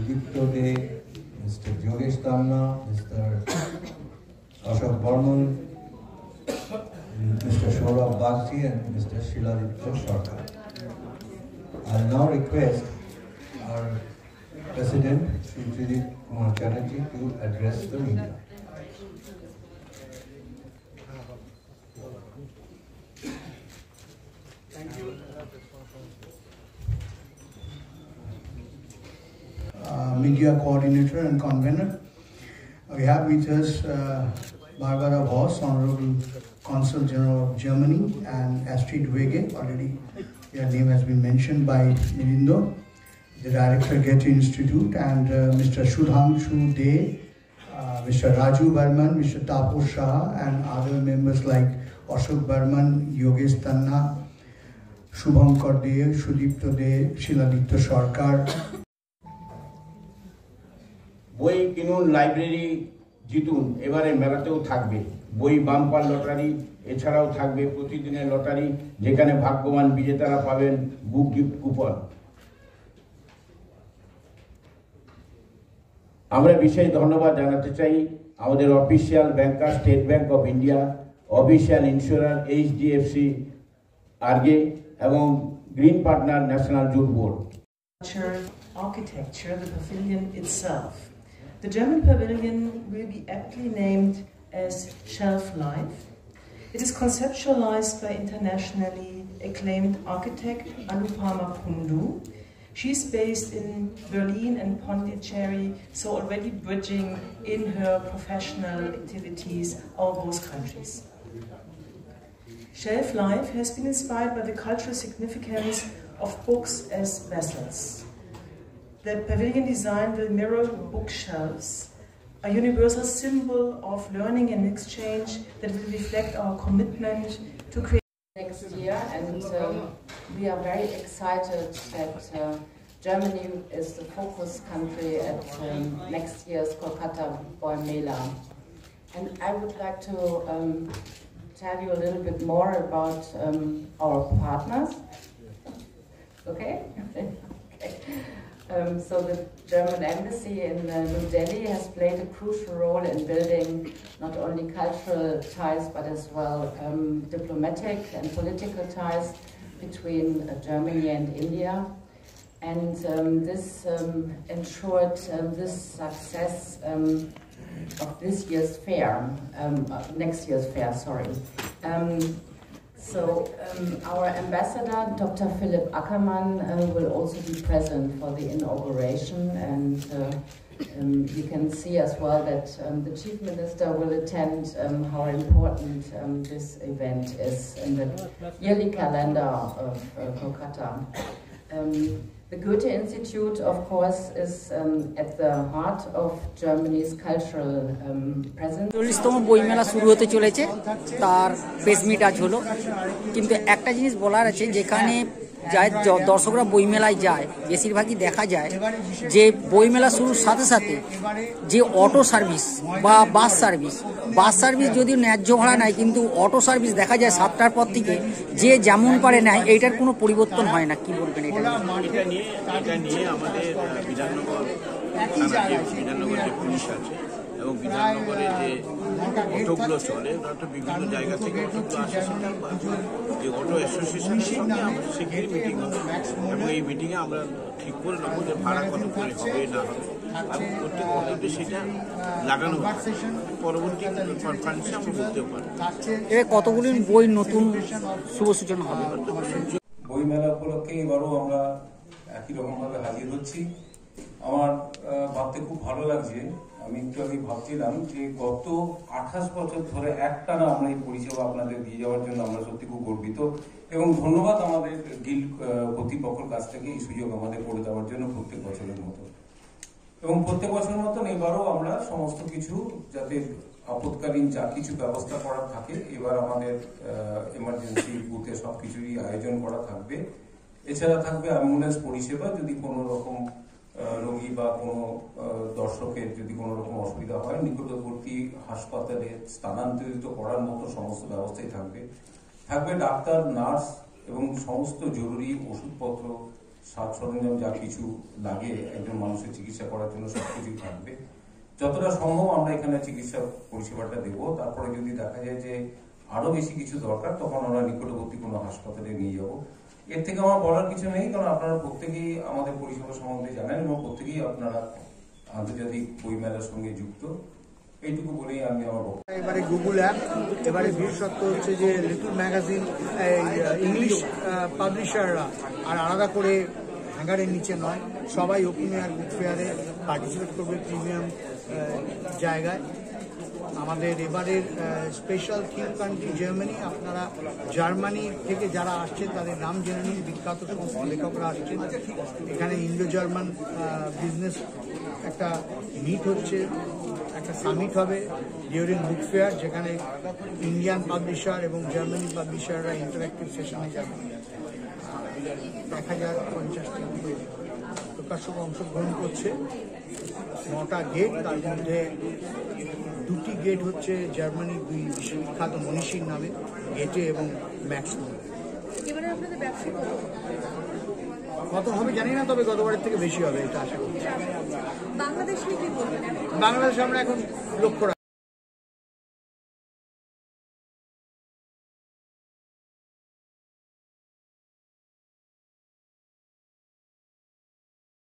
Sudipto De, Mr. Yogesh Tanna, Mr. Ashok Barman, Mr. Saurabh Bagchi and Mr. Shiladitya Sarkar. I now request our President, Shri Tridip Kumar Chatterjee, to address the media. Thank you. Media coordinator and convener. We have with us Barbara Voss, Honorable Consul General of Germany, and Astrid Wege, already their name has been mentioned by Nirindo, the Director Goethe Institute, and Mr. Sudhanshu De, Mr. Raju Barman, Mr. Tapo Shah, and other members like Ashok Barman, Yogesh Tanna, Shubhankar De, Sudipto De, Shiladitya Sarkar. বই কিনুন library জিতুন এবারে মেলাতেও থাকবে বই bumper lottery এছাড়াও থাকবে প্রতিদিনের lottery যেখানে ভাগ্যবান বিজেতারা পাবেন বুক গিফট কুপন আমরা বিশেষ ধন্যবাদ জানাতে চাই আমাদের official banker State Bank of India official insurer HDFC ERGO এবং green partner National Jute Board Architecture, the pavilion itself. The German pavilion will be aptly named as Shelf Life. It is conceptualized by internationally acclaimed architect Anupama Kundu. She's based in Berlin and Pondicherry, so already bridging in her professional activities all those countries. Shelf Life has been inspired by the cultural significance of books as vessels. The pavilion design will mirror bookshelves, a universal symbol of learning and exchange that will reflect our commitment to create next year, and we are very excited that Germany is the focus country at next year's Kolkata Boy Mela. And I would like to tell you a little bit more about our partners. Okay? Okay. So the German embassy in New Delhi has played a crucial role in building not only cultural ties but as well diplomatic and political ties between Germany and India. And this ensured this success of this year's fair, next year's fair, sorry. So our ambassador, Dr. Philipp Ackermann, will also be present for the inauguration, and you can see as well that the Chief Minister will attend how important this event is in the yearly calendar of Kolkata. The Goethe Institute, of course, is at the heart of Germany's cultural presence. 40তম বইমেলা শুরু হতে চলেছে তার press meet আজ হলো কিন্তু একটা জিনিস বলার আছে যেখানে যায় দর্শকরা বইমেলায় যায় বেশিরভাগই দেখা যায় যে বইমেলা শুরুর সাথে সাথে যে অটো সার্ভিস বা বাস সার্ভিস যদিও ন্যায্য ভাড়া নেয় কিন্তু অটো সার্ভিস দেখা যায় 7টার পর থেকে যে যেমন পারে নেয় এইটার কোনো পরিবর্তন হয় না কি বলবেন এটা নিয়ে আমাদের বিধাননগর যে পুলিশ আছে এবং বিধাননগরে যে অটোগুলো চলে ওটা বিভিন্ন জায়গা থেকে অটোগুলো আসে সেটা যে অটো অ্যাসোসিয়েশনের সঙ্গে আমরা সেখানে মিটিং হবে এবং এই মিটিংয়ে আমরা ঠিক করে নেবো যে ভাড়া কত করে হবে না হবে এবং প্রত্যেক অটোতে সেটা লাগানো পরবর্তী কনফারেন্সে আমরা বলতেও পারি এবার কতগুলি বই নতুন শুভ সূচনা হবে বইমেলা উপলক্ষে এবারও আমরা একই রকমভাবে হাজির হচ্ছি আমার ভাবতে খুব ভালো লাগছে আমি একটু আগে ভাবছিলাম যে গত 28 বছর ধরে একটানা আমরা এই পরিষেবা আপনাদের দিয়ে যাওয়ার জন্য আমরা সত্যি খুব গর্বিত এবং ধন্যবাদ আমাদের গিল্ড কর্তৃপক্ষের কাছ থেকে এই সুযোগ আমাদের করে দেওয়ার জন্য প্রত্যেক বছরের মতো এবং প্রত্যেক বছরের মতন এবারও আমরা সমস্ত কিছু যাতে আপৎকালীন যা কিছু ব্যবস্থা করা থাকে এবার আমাদের এমার্জেন্সি বুথে সবকিছুরই আয়োজন করা থাকবে এছাড়া থাকবে অ্যাম্বুলেন্স পরিষেবা যদি কোনো রকম রোগী বা কোনো দর্শকের যদি কোনো রকম অসুবিধা হয় নিকটবর্তী হাসপাতালে স্থানান্তরিত করার মতো সমস্ত ব্যবস্থাই থাকবে ডাক্তার নার্স এবং সমস্ত জরুরি ওষুধপত্র সাজ সরঞ্জাম যা কিছু লাগে একজন মানুষের চিকিৎসা করার জন্য সব কিছুই থাকবে। যতটা সম্ভব আমরা এখানে চিকিৎসা পরিষেবাটা দেবো। তারপরে যদি দেখা যায় যে আরো বেশি কিছু দরকার, তখন আমরা নিকটবর্তী কোনো হাসপাতালে নিয়ে যাব। এর থেকে আমার বলার কিছু নেই, কারণ আপনারা প্রত্যেকেই আমাদের পরিষেবা সম্বন্ধে জানেন এবং প্রত্যেকেই আপনারা আন্তর্জাতিক বইমেলার সঙ্গে যুক্ত। এইটুকু বলেই আমি আমার বক্তব্য। এবারে গুগল অ্যাপ, এবারে বিশেষত্ব হচ্ছে যে লিটল ম্যাগাজিন ইংলিশ পাবলিশাররা আর আলাদা করে হ্যাঙ্গারের নিচে নয়, সবাই ওপেন এয়ার বুক ফেয়ারে পার্টিসিপেট করবে প্রিমিয়াম জায়গায়। আমাদের এবারের স্পেশাল থিম কান্ট্রি জার্মানি। আপনারা জার্মানি থেকে যারা আসছেন তাদের নাম জেনে নিন, বিখ্যাত সমস্ত লেখকরা আসছেন। এখানে ইন্ডো জার্মান বিজনেস একটা মিট হচ্ছে, একটা সামিট হবে ডিউরিং বুক ফেয়ার, যেখানে ইন্ডিয়ান পাবলিশার এবং জার্মানি পাবলিশাররা ইন্টারঅ্যাক্টিভ সেশনে যাবে। 1050টি প্রকাশক অংশগ্রহণ করছে। 9টা গেট, তার মধ্যে 2টি গেট হচ্ছে জার্মানি 2 বিশ্ববিখ্যাত মনীষীর নামে, গেটে এবং ম্যাক্স মোড়ে। কত হবে জানি না, তবে গতবারের থেকে বেশি হবে এটা আশা করছি। বাংলাদেশে আমরা এখন লক্ষ্য